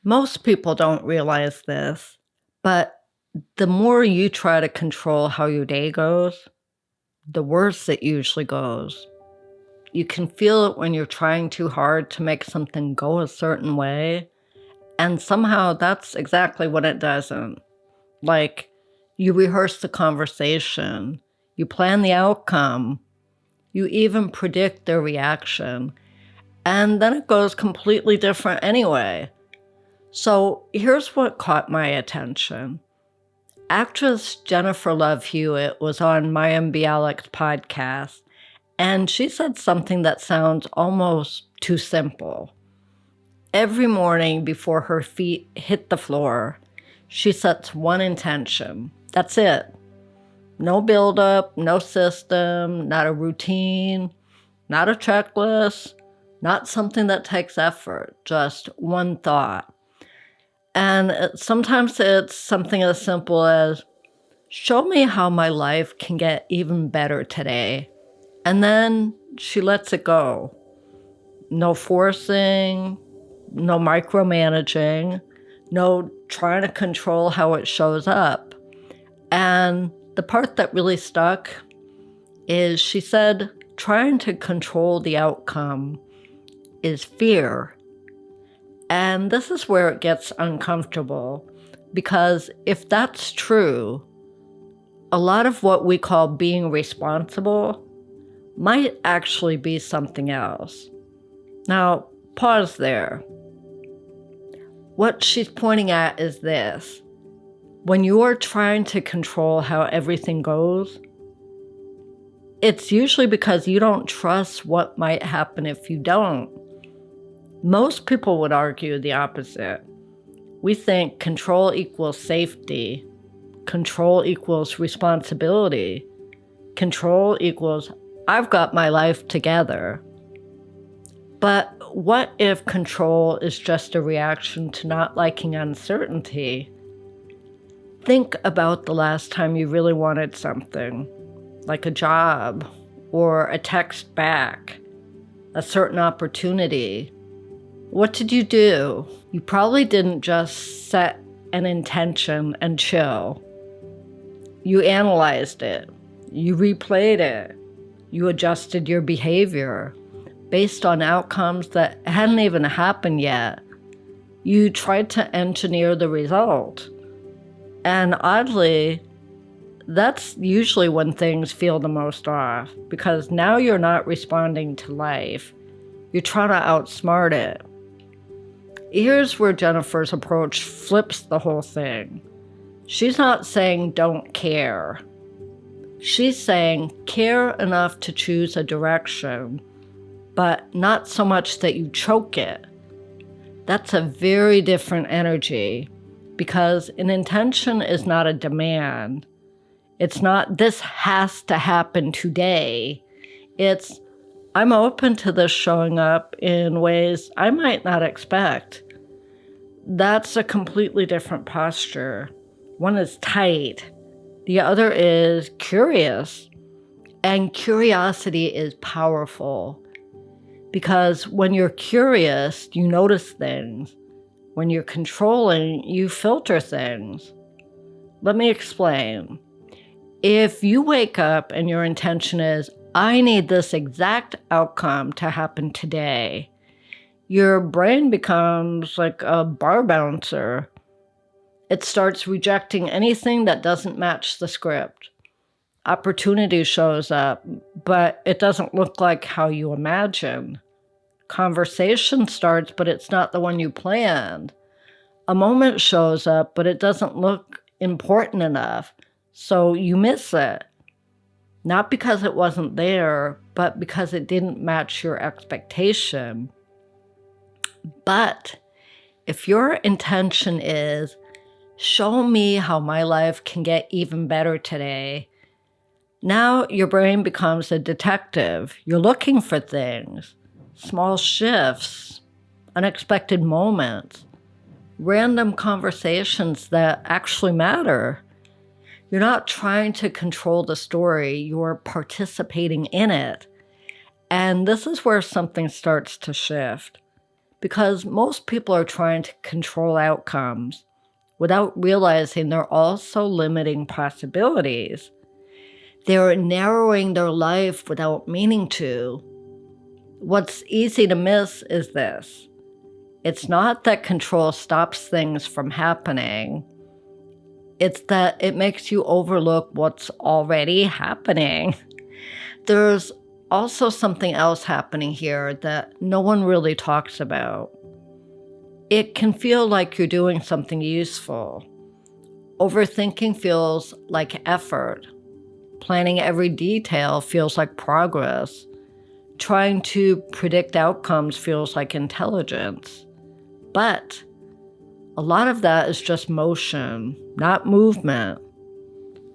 Most people don't realize this, but the more you try to control how your day goes, the worse it usually goes. You can feel it when you're trying too hard to make something go a certain way, and somehow that's exactly what it doesn't. Like, you rehearse the conversation, you plan the outcome, you even predict their reaction, and then it goes completely different anyway. So here's what caught my attention. Actress Jennifer Love Hewitt was on Mayim Bialik's podcast, and she said something that sounds almost too simple. Every morning before her feet hit the floor, she sets one intention. That's it. No buildup, no system, not a routine, not a checklist, not something that takes effort, just one thought. And sometimes it's something as simple as, show me how my life can get even better today. And then she lets it go. No forcing, no micromanaging, no trying to control how it shows up. And the part that really stuck is she said, trying to control the outcome is fear. And this is where it gets uncomfortable, because if that's true, a lot of what we call being responsible might actually be something else. Now, pause there. What she's pointing at is this. When you're trying to control how everything goes, it's usually because you don't trust what might happen if you don't. Most people would argue the opposite. We think control equals safety. Control equals responsibility. Control equals, I've got my life together. But what if control is just a reaction to not liking uncertainty? Think about the last time you really wanted something, like a job, or a text back, a certain opportunity. What did you do? You probably didn't just set an intention and chill. You analyzed it. You replayed it. You adjusted your behavior based on outcomes that hadn't even happened yet. You tried to engineer the result. And oddly, that's usually when things feel the most off, because now you're not responding to life. You're trying to outsmart it. Here's where Jennifer's approach flips the whole thing. She's not saying don't care. She's saying care enough to choose a direction, but not so much that you choke it. That's a very different energy, because an intention is not a demand. It's not, this has to happen today. It's, I'm open to this showing up in ways I might not expect. That's a completely different posture. One is tight. The other is curious. And curiosity is powerful. Because when you're curious, you notice things. When you're controlling, you filter things. Let me explain. If you wake up and your intention is, I need this exact outcome to happen today, your brain becomes like a bar bouncer. It starts rejecting anything that doesn't match the script. Opportunity shows up, but it doesn't look like how you imagine. Conversation starts, but it's not the one you planned. A moment shows up, but it doesn't look important enough, so you miss it. Not because it wasn't there, but because it didn't match your expectation. But if your intention is, show me how my life can get even better today, now your brain becomes a detective. You're looking for things, small shifts, unexpected moments, random conversations that actually matter. You're not trying to control the story, you're participating in it. And this is where something starts to shift. Because most people are trying to control outcomes without realizing they're also limiting possibilities. They're narrowing their life without meaning to. What's easy to miss is this. It's not that control stops things from happening. It's that it makes you overlook what's already happening. There's also something else happening here that no one really talks about. It can feel like you're doing something useful. Overthinking feels like effort. Planning every detail feels like progress. Trying to predict outcomes feels like intelligence. But a lot of that is just motion, not movement.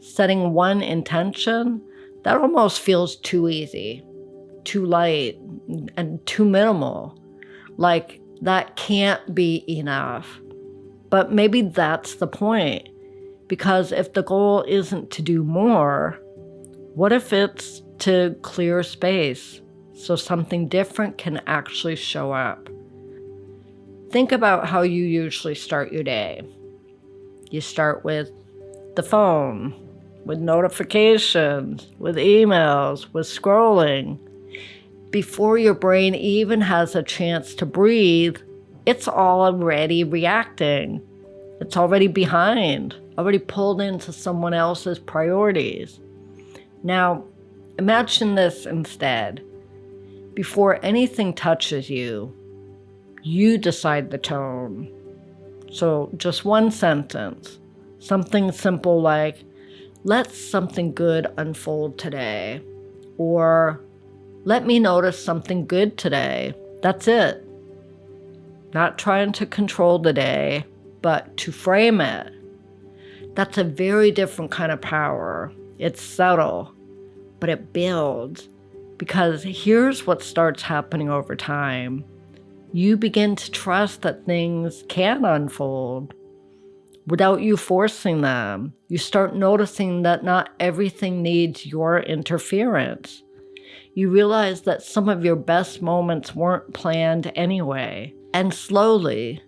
Setting one intention, that almost feels too easy, too light, and too minimal. Like that can't be enough. But maybe that's the point. Because if the goal isn't to do more, what if it's to clear space so something different can actually show up? Think about how you usually start your day. You start with the phone, with notifications, with emails, with scrolling. Before your brain even has a chance to breathe, it's already reacting. It's already behind, already pulled into someone else's priorities. Now, imagine this instead. Before anything touches you, you decide the tone. So just one sentence, something simple like, let something good unfold today, or let me notice something good today. That's it. Not trying to control the day, but to frame it. That's a very different kind of power. It's subtle, but it builds. Because here's what starts happening over time. You begin to trust that things can unfold without you forcing them. You start noticing that not everything needs your interference. You realize that some of your best moments weren't planned anyway. And slowly,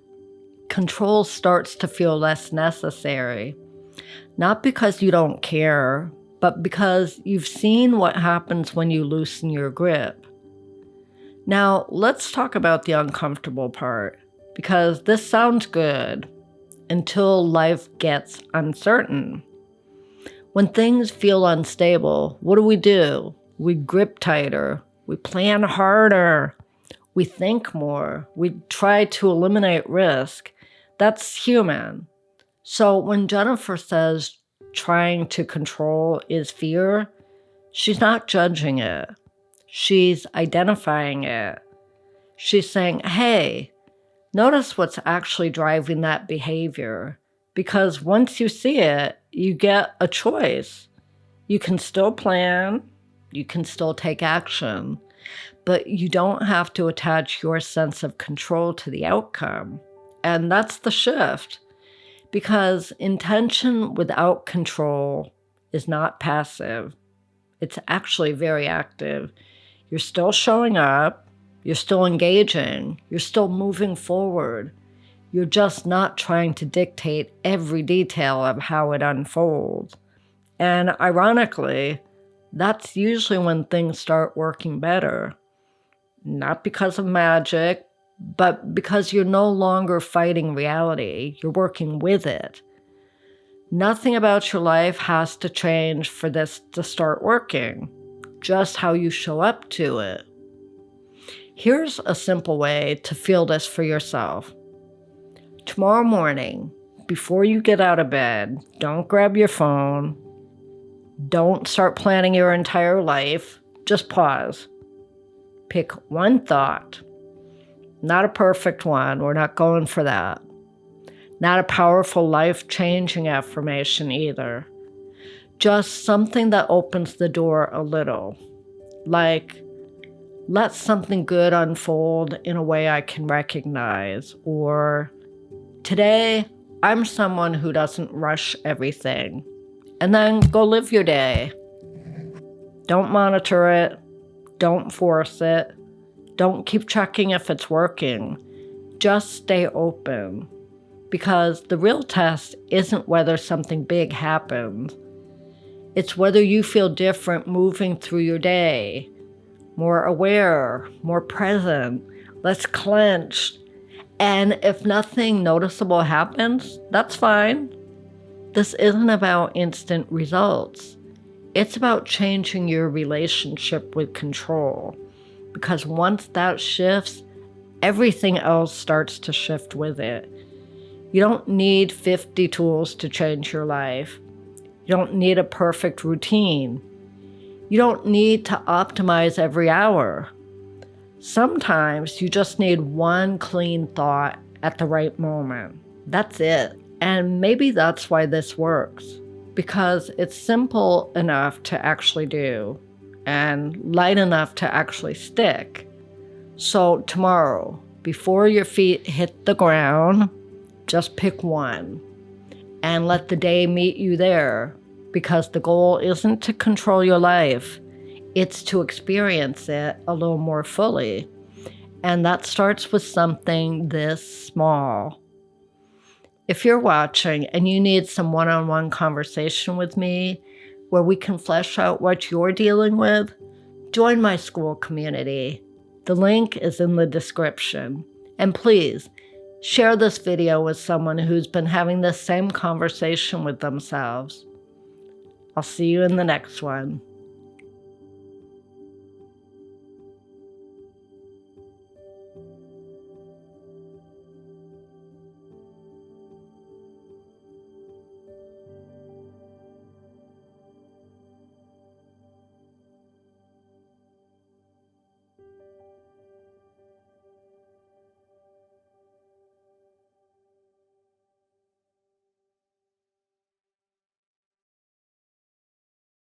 control starts to feel less necessary. Not because you don't care, but because you've seen what happens when you loosen your grip. Now, let's talk about the uncomfortable part, because this sounds good until life gets uncertain. When things feel unstable, what do? We grip tighter, we plan harder, we think more, we try to eliminate risk. That's human. So when Jennifer says trying to control is fear, she's not judging it. She's identifying it. She's saying, hey, notice what's actually driving that behavior. Because once you see it, you get a choice. You can still plan, you can still take action, but you don't have to attach your sense of control to the outcome. And that's the shift. Because intention without control is not passive. It's actually very active. You're still showing up, you're still engaging, you're still moving forward. You're just not trying to dictate every detail of how it unfolds. And ironically, that's usually when things start working better. Not because of magic, but because you're no longer fighting reality, you're working with it. Nothing about your life has to change for this to start working, just how you show up to it. Here's a simple way to feel this for yourself. Tomorrow morning, before you get out of bed, don't grab your phone. Don't start planning your entire life. Just pause. Pick one thought. Not a perfect one. We're not going for that. Not a powerful, life-changing affirmation either. Just something that opens the door a little. Like, let something good unfold in a way I can recognize. Or, today, I'm someone who doesn't rush everything. And then go live your day. Don't monitor it. Don't force it. Don't keep checking if it's working. just stay open. Because the real test isn't whether something big happens. It's whether you feel different moving through your day, more aware, more present, less clenched. And if nothing noticeable happens, that's fine. This isn't about instant results. It's about changing your relationship with control. Because once that shifts, everything else starts to shift with it. You don't need 50 tools to change your life. You don't need a perfect routine. You don't need to optimize every hour. Sometimes you just need one clean thought at the right moment. That's it. And maybe that's why this works, because it's simple enough to actually do and light enough to actually stick. So tomorrow, before your feet hit the ground, just pick one and let the day meet you there, because the goal isn't to control your life. It's to experience it a little more fully. And that starts with something this small. If you're watching and you need some one-on-one conversation with me where we can flesh out what you're dealing with, join my school community. The link is in the description. And please, share this video with someone who's been having the same conversation with themselves. I'll see you in the next one.